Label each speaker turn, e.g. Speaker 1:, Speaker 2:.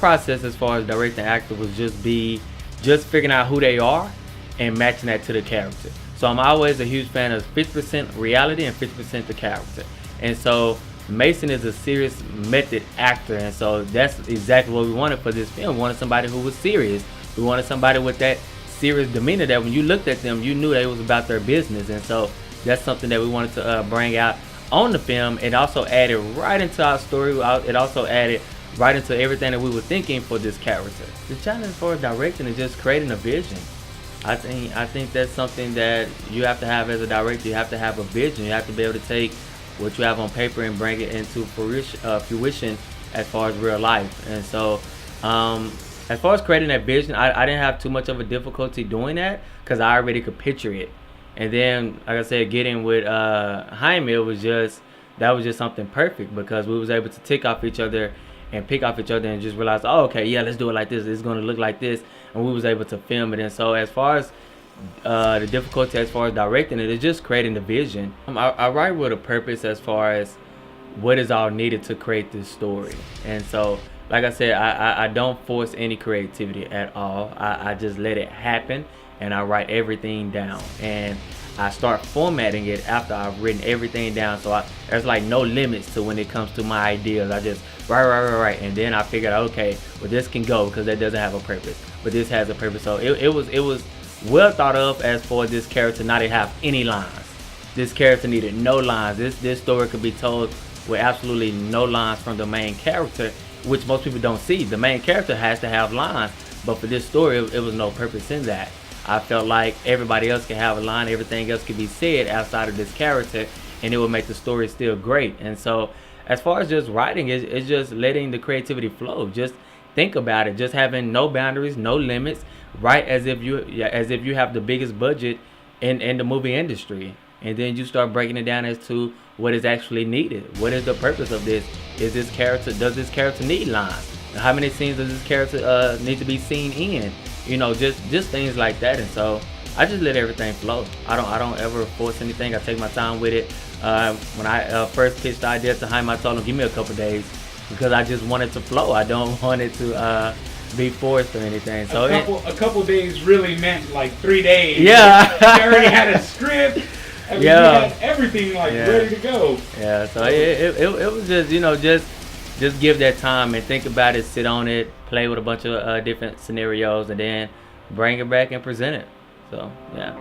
Speaker 1: process as far as directing actor was just figuring out who they are and matching that to the character. So I'm always a huge fan of 50% reality and 50% the character. And so Mason is a serious method actor, and so that's exactly what we wanted for this film. We wanted somebody who was serious. We wanted somebody with that serious demeanor that when you looked at them, you knew they was about their business. And so that's something that we wanted to bring out on the film. It also added right into our story. It also added right into everything that we were thinking for this character. The challenge for directing is just creating a vision. I think that's something that you have to have as a director. You have to have a vision. You have to be able to take what you have on paper and bring it into fruition as far as real life. And so as far as creating that vision, I didn't have too much of a difficulty doing that because I already could picture it. And then, like I said, getting with Jaime was just something perfect because we was able to pick off each other and just realize, oh, okay, yeah, let's do it like this. It's going to look like this. And we was able to film it. And so as far as the difficulty as far as directing it is just creating the vision. I write with a purpose as far as what is all needed to create this story. And so, like I said, I don't force any creativity at all. I just let it happen, and I write everything down. And I start formatting it after I've written everything down. So there's like no limits to when it comes to my ideas. I just write. And then I figured out, okay, well, this can go because that doesn't have a purpose. But this has a purpose. So it was well thought of as for this character not to have any lines. This character needed no lines. This story could be told with absolutely no lines from the main character, which most people don't see. The main character has to have lines, but for this story, it was no purpose in that. I felt like everybody else could have a line, everything else could be said outside of this character, and it would make the story still great. And so, as far as just writing, it's just letting the creativity flow. Just think about it. Just having no boundaries, no limits. Write as if you have the biggest budget in the movie industry, and then you start breaking it down as to what is actually needed. What is the purpose of this? Does this character need lines? How many scenes does this character need to be seen in? You know, just things like that. And so I just let everything flow. I don't ever force anything. I take my time with it. When I first pitched the idea to Jaime, I told him, give me a couple days because I just want it to flow. I don't want it to be forced or anything. So
Speaker 2: a couple days really meant like 3 days.
Speaker 1: Yeah.
Speaker 2: You already had a script. I mean,
Speaker 1: yeah.
Speaker 2: You had everything ready to go.
Speaker 1: Yeah. So it was just just give that time and think about it, sit on it, play with a bunch of different scenarios, and then bring it back and present it. So yeah.